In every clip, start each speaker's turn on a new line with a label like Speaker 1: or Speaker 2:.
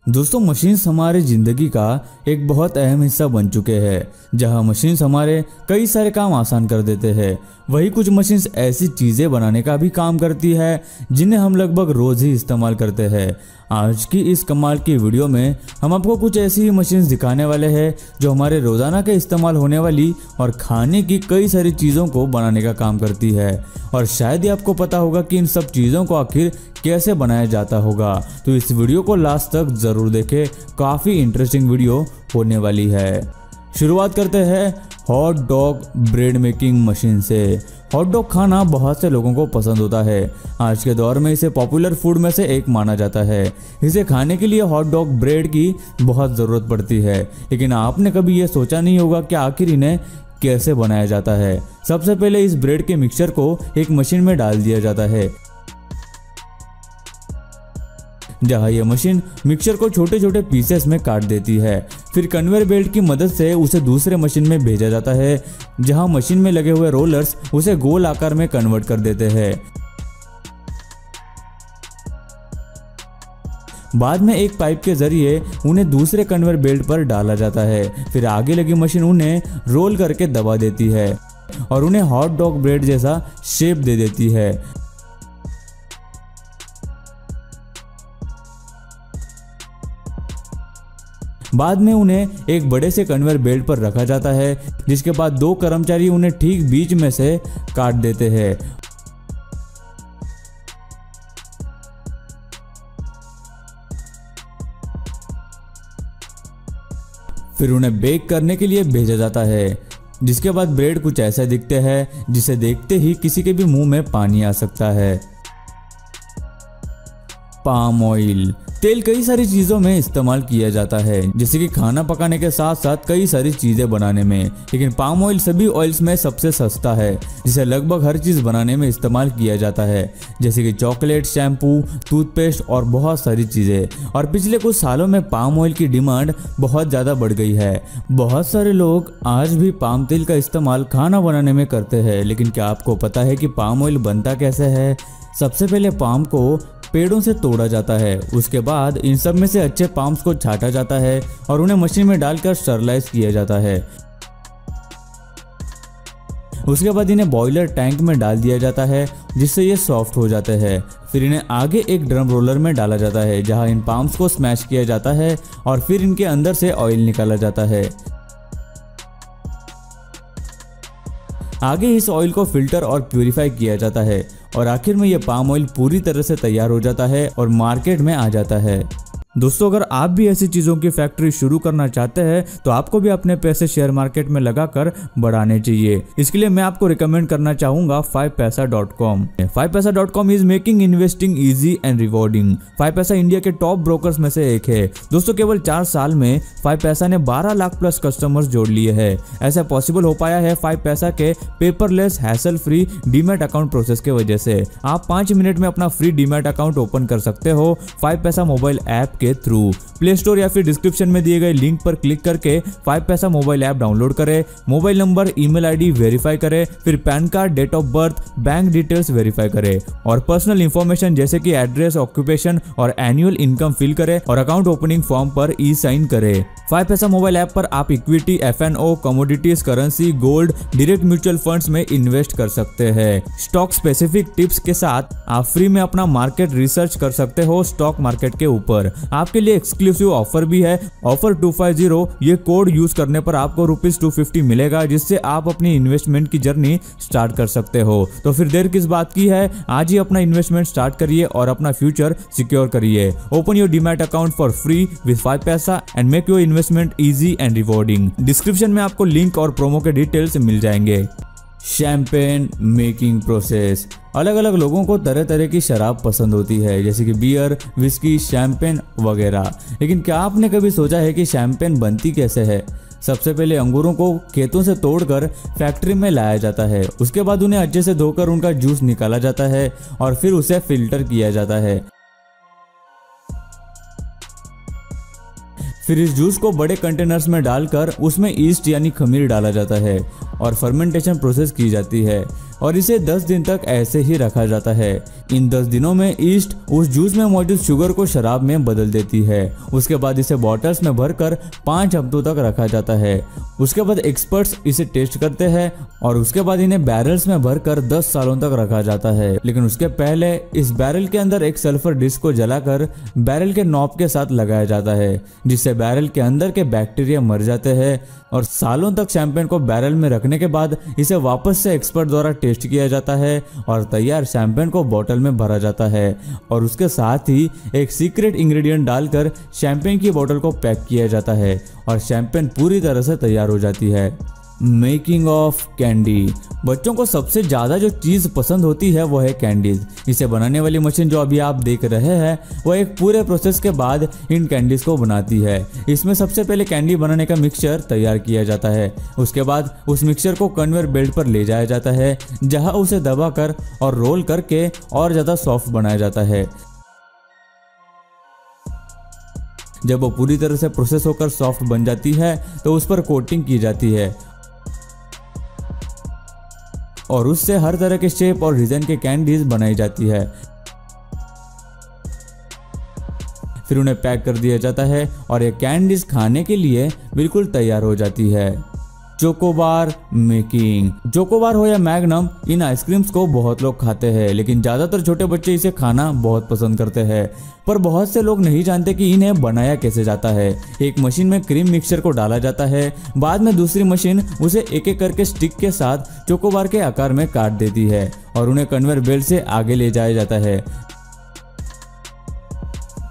Speaker 1: दोस्तों मशीन्स हमारे जिंदगी का एक बहुत अहम हिस्सा बन चुके हैं। जहां मशीन्स हमारे कई सारे काम आसान कर देते हैं, वही कुछ मशीन्स ऐसी चीजें बनाने का भी काम करती है जिन्हें हम लगभग रोज ही इस्तेमाल करते हैं। आज की इस कमाल की वीडियो में हम आपको कुछ ऐसी ही मशीन्स दिखाने वाले हैं जो हमारे रोजाना के इस्तेमाल होने वाली और खाने की कई सारी चीज़ों को बनाने का काम करती है। और शायद ही आपको पता होगा कि इन सब चीज़ों को आखिर कैसे बनाया जाता होगा। तो इस वीडियो को लास्ट तक जरूर देखें, काफ़ी इंटरेस्टिंग वीडियो होने वाली है। शुरुआत करते हैं hot dog bread making machine से। हॉट डॉग खाना बहुत से लोगों को पसंद होता है। आज के दौर में इसे पॉपुलर फूड में से एक माना जाता है। इसे खाने के लिए हॉट डॉग ब्रेड की बहुत ज़रूरत पड़ती है, लेकिन आपने कभी ये सोचा नहीं होगा कि आखिर इन्हें कैसे बनाया जाता है। सबसे पहले इस ब्रेड के मिक्सचर को एक मशीन में डाल दिया जाता है, जहां यह मशीन मिक्सचर को छोटे छोटे पीसेस में काट देती है। फिर कन्वेयर बेल्ट की मदद से उसे दूसरे मशीन में भेजा जाता है, जहां मशीन में लगे हुए रोलर्स उसे गोल आकार में कन्वर्ट कर देते हैं। बाद में एक पाइप के जरिए उन्हें दूसरे कन्वेयर बेल्ट पर डाला जाता है। फिर आगे लगी मशीन उन्हें रोल करके दबा देती है और उन्हें हॉट डॉग ब्रेड जैसा शेप दे देती है। बाद में उन्हें एक बड़े से कन्वेयर बेल्ट पर रखा जाता है, जिसके बाद दो कर्मचारी उन्हें ठीक बीच में से काट देते हैं। फिर उन्हें बेक करने के लिए भेजा जाता है, जिसके बाद ब्रेड कुछ ऐसा दिखते हैं जिसे देखते ही किसी के भी मुंह में पानी आ सकता है। पाम ऑयल तेल कई सारी चीज़ों में इस्तेमाल किया जाता है, जैसे कि खाना पकाने के साथ साथ कई सारी चीज़ें बनाने में। लेकिन पाम ऑयल सभी ऑयल्स में सबसे सस्ता है, जिसे लगभग हर चीज़ बनाने में इस्तेमाल किया जाता है, जैसे कि चॉकलेट, शैम्पू, टूथपेस्ट और बहुत सारी चीज़ें। और पिछले कुछ सालों में पाम ऑयल की डिमांड बहुत ज़्यादा बढ़ गई है। बहुत सारे लोग आज भी पाम तेल का इस्तेमाल खाना बनाने में करते हैं, लेकिन क्या आपको पता है कि पाम ऑयल बनता कैसे है? सबसे पहले पाम को पेड़ों से तोड़ा जाता है, उसके बाद इन सब में से अच्छे पाम्स को छांटा जाता है और उन्हें मशीन में डालकर स्टरलाइज किया जाता है। उसके बाद इन्हें बॉयलर टैंक में डाल दिया जाता है, जिससे ये सॉफ्ट हो जाते हैं। फिर इन्हें आगे एक ड्रम रोलर में डाला जाता है, जहां इन पाम्स को स्मैश किया जाता है और फिर इनके अंदर से ऑयल निकाला जाता है। आगे इस ऑयल को फिल्टर और प्यूरिफाई किया जाता है और आखिर में यह पाम ऑयल पूरी तरह से तैयार हो जाता है और मार्केट में आ जाता है। दोस्तों अगर आप भी ऐसी चीज़ों की फैक्ट्री शुरू करना चाहते हैं तो आपको भी अपने पैसे शेयर मार्केट में लगाकर बढ़ाने चाहिए। इसके लिए मैं आपको रिकमेंड करना चाहूँगा 5paisa.com। 5paisa.com is making investing easy and rewarding. 5paisa India के टॉप ब्रोकर्स में से एक है। दोस्तों केवल 4 साल में 5paisa ने 12 लाख प्लस कस्टमर्स जोड़ लिए हैं। ऐसा पॉसिबल हो पाया है 5paisa के paperless hassle free demat account process के वजह से। आप 5 मिनट में अपना फ्री डीमैट अकाउंट ओपन कर सकते हो 5paisa मोबाइल ऐप के थ्रू। प्ले स्टोर या फिर डिस्क्रिप्शन में दिए गए लिंक पर क्लिक करके 5paisa मोबाइल ऐप डाउनलोड करें, mobile number, email ID verify करें, फिर PAN card, date of birth, bank details verify करें और पर्सनल इंफॉर्मेशन जैसे कि एड्रेस, ऑक्यूपेशन और एनुअल इनकम फिल करें और अकाउंट ओपनिंग फॉर्म पर ई साइन करें। 5paisa मोबाइल ऐप पर आप equity, F&O, commodities, currency, gold, direct mutual funds में इन्वेस्ट कर सकते हैं। स्टॉक स्पेसिफिक टिप्स के साथ आप फ्री में अपना मार्केट रिसर्च कर सकते हो स्टॉक मार्केट के ऊपर। आपके लिए एक्सक्लूसिव ऑफर भी है, ऑफर 250। ये कोड यूज करने पर आपको ₹250 मिलेगा, जिससे आप अपनी इन्वेस्टमेंट की जर्नी स्टार्ट कर सकते हो। तो फिर देर किस बात की है, आज ही अपना इन्वेस्टमेंट स्टार्ट करिए और अपना फ्यूचर सिक्योर करिए। Open your demat account for free with 5paisa and make your investment easy and rewarding. Description में आपको लिंक और प्रोमो के डिटेल्स मिल जाएंगे। Champagne making process. अलग अलग लोगों को तरह तरह की शराब पसंद होती है, जैसे कि बियर, विस्की, शैंपेन वगैरह। लेकिन क्या आपने कभी सोचा है कि शैंपेन बनती कैसे है? सबसे पहले अंगूरों को खेतों से तोड़कर फैक्ट्री में लाया जाता है। उसके बाद उन्हें अच्छे से धोकर उनका जूस निकाला जाता है और फिर उसे फिल्टर किया जाता है। फिर इस जूस को बड़े कंटेनर्स में डालकर उसमें ईस्ट यानी खमीर डाला जाता है और फर्मेंटेशन प्रोसेस की जाती है और इसे 10 दिन तक ऐसे ही रखा जाता है। इन 10 दिनों में ईस्ट उस जूस में मौजूद शुगर को शराब में बदल देती है। उसके बाद इसे बॉटल्स में भरकर 5 हफ्तों तक रखा जाता है। उसके बाद एक्सपर्ट्स इसे टेस्ट करते हैं और उसके बाद इन्हें बैरल्स में भरकर 10 सालों तक रखा जाता है। लेकिन उसके पहले इस बैरल के अंदर एक सल्फर डिस्क को जलाकर बैरल के नॉब के साथ लगाया जाता है, जिससे बैरल के अंदर के बैक्टीरिया मर जाते हैं। और सालों तक शैंपेन को बैरल में रखने के बाद इसे वापस से एक्सपर्ट द्वारा टेस्ट किया जाता है और तैयार शैंपेन को बोतल में भरा जाता है। और उसके साथ ही एक सीक्रेट इंग्रेडिएंट डालकर शैंपेन की बोतल को पैक किया जाता है और शैंपेन पूरी तरह से तैयार हो जाती है। Making of candy. बच्चों को सबसे ज़्यादा जो चीज़ पसंद होती है वो है कैंडीज। इसे बनाने वाली मशीन जो अभी आप देख रहे हैं वो एक पूरे प्रोसेस के बाद इन कैंडीज को बनाती है। इसमें सबसे पहले कैंडी बनाने का मिक्सचर तैयार किया जाता है। उसके बाद उस मिक्सचर को कन्वेयर बेल्ट पर ले जाया जाता है, जहां उसे दबाकर और रोल करके और ज़्यादा सॉफ्ट बनाया जाता है। जब वो पूरी तरह से प्रोसेस होकर सॉफ्ट बन जाती है तो उस पर कोटिंग की जाती है और उससे हर तरह के शेप और डिजाइन के कैंडीज बनाई जाती है। फिर उन्हें पैक कर दिया जाता है और ये कैंडीज खाने के लिए बिल्कुल तैयार हो जाती है। Chocobar making. चोकोबार हो या मैग्नम, इन आइसक्रीम्स को बहुत लोग खाते हैं, लेकिन ज़्यादातर छोटे बच्चे इसे खाना बहुत पसंद करते हैं। पर बहुत से लोग नहीं जानते कि इन्हें बनाया कैसे जाता है। एक मशीन में क्रीम मिक्सचर को डाला जाता है, बाद में दूसरी मशीन उसे एक एक करके स्टिक के साथ चोकोबार के आकार में काट देती है और उन्हें कन्वेयर बेल्ट से आगे ले जाया जाता है।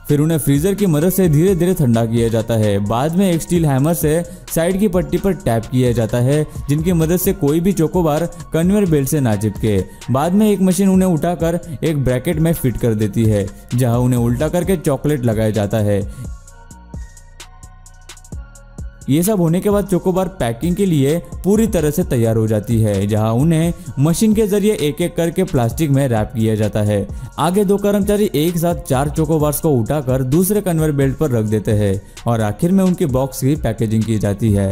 Speaker 1: फिर उन्हें फ्रीजर की मदद से धीरे धीरे ठंडा किया जाता है। बाद में एक स्टील हैमर से साइड की पट्टी पर टैप किया जाता है, जिनकी मदद से कोई भी चोकोबार कन्वेयर बेल्ट से ना चिपके। बाद में एक मशीन उन्हें उठाकर एक ब्रैकेट में फिट कर देती है, जहां उन्हें उल्टा करके चॉकलेट लगाया जाता है। ये सब होने के बाद चोकोबार पैकिंग के लिए पूरी तरह से तैयार हो जाती है, जहां उन्हें मशीन के जरिए एक एक करके प्लास्टिक में रैप किया जाता है। आगे 2 कर्मचारी एक साथ 4 चोकोबार्स को उठाकर दूसरे कन्वेयर बेल्ट पर रख देते हैं और आखिर में उनकी बॉक्स की पैकेजिंग की जाती है।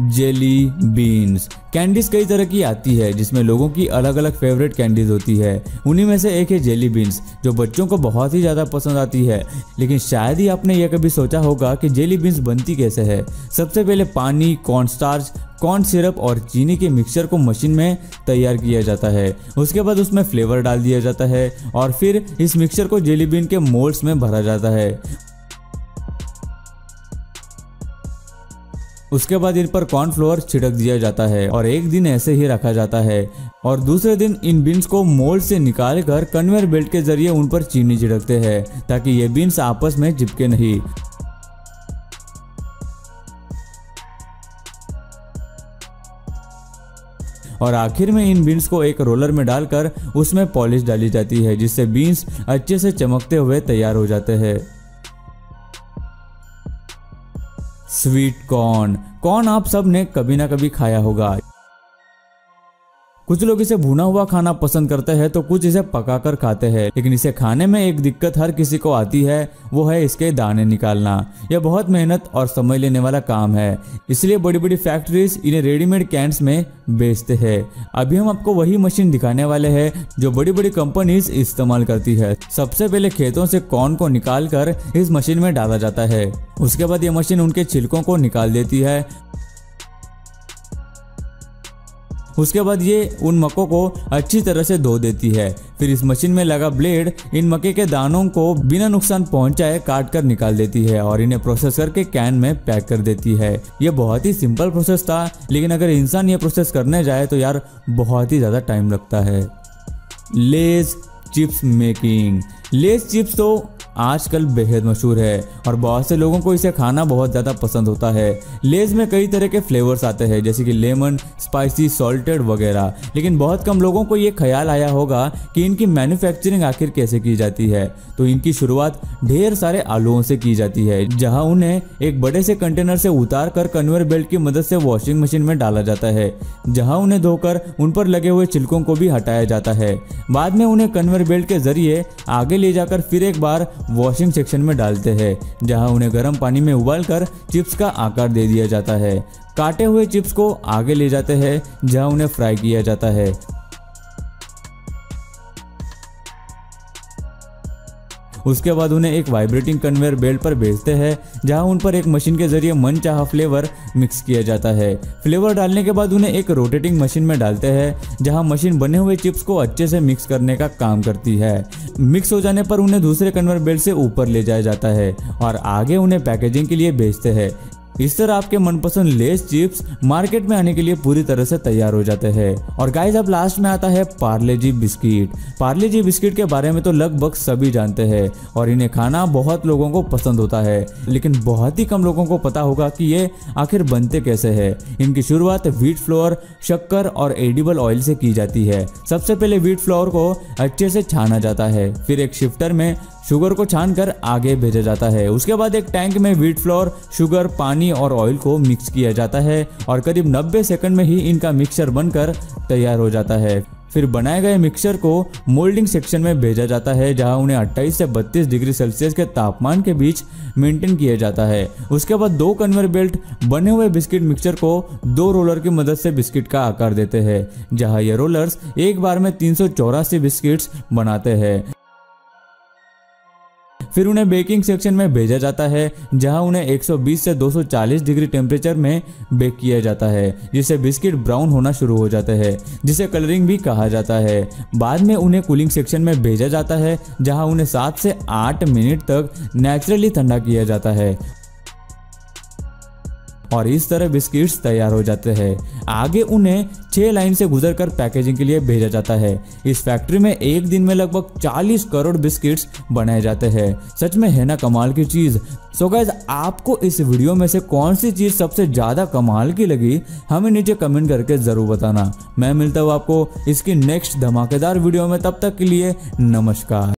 Speaker 1: Jelly beans. कैंडीज कई तरह की आती है, जिसमें लोगों की अलग अलग फेवरेट कैंडीज होती है। उन्हीं में से एक है जेली बीन्स, जो बच्चों को बहुत ही ज़्यादा पसंद आती है। लेकिन शायद ही आपने यह कभी सोचा होगा कि जेली बीन्स बनती कैसे है। सबसे पहले पानी, कॉर्न स्टार्च, कॉर्न सिरप और चीनी के मिक्सचर को मशीन में तैयार किया जाता है। उसके बाद उसमें फ्लेवर डाल दिया जाता है और फिर इस मिक्सचर को जेली बीन के मोल्ड्स में भरा जाता है। उसके बाद इन पर कॉर्नफ्लोर छिड़क दिया जाता है और एक दिन ऐसे ही रखा जाता है और दूसरे दिन इन बीन्स को मोल्ड से निकाल कर कन्वेयर बेल्ट के जरिए उन पर चीनी छिड़कते हैं, ताकि ये बीन्स आपस में चिपके नहीं। और आखिर में इन बीन्स को एक रोलर में डालकर उसमें पॉलिश डाली जाती है, जिससे बीन्स अच्छे से चमकते हुए तैयार हो जाते हैं। Sweet corn. कॉर्न आप सब ने कभी ना कभी खाया होगा। कुछ लोग इसे भुना हुआ खाना पसंद करते हैं तो कुछ इसे पकाकर खाते हैं, लेकिन इसे खाने में एक दिक्कत हर किसी को आती है, वो है इसके दाने निकालना। यह बहुत मेहनत और समय लेने वाला काम है, इसलिए बड़ी बड़ी फैक्ट्रीज इन्हें रेडीमेड कैंस में बेचते हैं। अभी हम आपको वही मशीन दिखाने वाले हैं जो बड़ी बड़ी कंपनीज इस्तेमाल करती है। सबसे पहले खेतों से कॉर्न को निकाल कर इस मशीन में डाला जाता है। उसके बाद यह मशीन उनके छिलकों को निकाल देती है। उसके बाद ये उन मक्कों को अच्छी तरह से धो देती है। फिर इस मशीन में लगा ब्लेड इन मक्के के दानों को बिना नुकसान पहुंचाए काट कर निकाल देती है और इन्हें प्रोसेस करके कैन में पैक कर देती है। ये बहुत ही सिंपल प्रोसेस था, लेकिन अगर इंसान ये प्रोसेस करने जाए तो यार बहुत ही ज़्यादा टाइम लगता है। Lay's chips making. Lay's chips तो आजकल बेहद मशहूर है और बहुत से लोगों को इसे खाना बहुत ज़्यादा पसंद होता है। लेज में कई तरह के फ्लेवर्स आते हैं, जैसे कि लेमन, स्पाइसी, सॉल्टेड वगैरह, लेकिन बहुत कम लोगों को ये ख्याल आया होगा कि इनकी मैन्युफैक्चरिंग आखिर कैसे की जाती है। तो इनकी शुरुआत ढेर सारे आलूओं से की जाती है, जहां उन्हें एक बड़े से कंटेनर से उतार कर कन्वेयर बेल्ट की मदद से वॉशिंग मशीन में डाला जाता है, जहां उन्हें धोकर उन पर लगे हुए छिलकों को भी हटाया जाता है। बाद में उन्हें कन्वेयर बेल्ट के जरिए आगे ले जाकर फिर एक बार वॉशिंग सेक्शन में डालते हैं, जहां उन्हें गर्म पानी में उबालकर चिप्स का आकार दे दिया जाता है। काटे हुए चिप्स को आगे ले जाते हैं, जहां उन्हें फ्राई किया जाता है। उसके बाद उन्हें एक वाइब्रेटिंग कन्वेयर बेल्ट पर भेजते हैं, जहां उन पर एक मशीन के जरिए मनचाहा फ्लेवर मिक्स किया जाता है। फ्लेवर डालने के बाद उन्हें एक रोटेटिंग मशीन में डालते हैं, जहां मशीन बने हुए चिप्स को अच्छे से मिक्स करने का काम करती है। मिक्स हो जाने पर उन्हें दूसरे कन्वेयर बेल्ट से ऊपर ले जाया जाता है और आगे उन्हें पैकेजिंग के लिए भेजते हैं। इस तरह आपके मनपसंद लेस चिप्स मार्केट में आने के लिए पूरी तरह से तैयार हो जाते हैं। और गाइस अब लास्ट में आता है पार्ले जी बिस्किट। पार्ले जी बिस्किट के बारे में तो लगभग सभी जानते हैं और इन्हें खाना बहुत लोगों को पसंद होता है, लेकिन बहुत ही कम लोगों को पता होगा कि ये आखिर बनते कैसे हैं। इनकी शुरुआत व्हीट फ्लोर, शक्कर और एडिबल ऑयल से की जाती है। सबसे पहले व्हीट फ्लोर को अच्छे से छाना जाता है, फिर एक शिफ्टर में शुगर को छानकर आगे भेजा जाता है। उसके बाद एक टैंक में व्हीट फ्लोर, शुगर, पानी और ऑयल को मिक्स किया जाता है और करीब 90 सेकंड में ही इनका मिक्सचर बनकर तैयार हो जाता है। फिर बनाए गए मिक्सचर को मोल्डिंग सेक्शन में भेजा जाता है, जहां उन्हें 28 से 32 डिग्री सेल्सियस के तापमान के बीच मेंटेन किया जाता है। उसके बाद 2 कन्वेयर बेल्ट बने हुए बिस्किट मिक्सचर को 2 रोलर की मदद से बिस्किट का आकार देते हैं, जहां ये रोलर्स एक बार में 384 बिस्किट्स बनाते हैं। फिर उन्हें बेकिंग सेक्शन में भेजा जाता है, जहां उन्हें 120 से 240 डिग्री टेम्परेचर में बेक किया जाता है, जिससे बिस्किट ब्राउन होना शुरू हो जाते हैं, जिसे कलरिंग भी कहा जाता है। बाद में उन्हें कूलिंग सेक्शन में भेजा जाता है, जहां उन्हें 7 से 8 मिनट तक नेचुरली ठंडा किया जाता है और इस तरह बिस्किट्स तैयार हो जाते हैं। आगे उन्हें 6 लाइन से गुजरकर पैकेजिंग के लिए भेजा जाता है। इस फैक्ट्री में एक दिन में लगभग 40 करोड़ बिस्किट्स बनाए जाते हैं। सच में है ना कमाल की चीज। सो गाइस, आपको इस वीडियो में से कौन सी चीज सबसे ज्यादा कमाल की लगी, हमें नीचे कमेंट करके जरूर बताना। मैं मिलता हूँ आपको इसकी नेक्स्ट धमाकेदार वीडियो में, तब तक के लिए नमस्कार।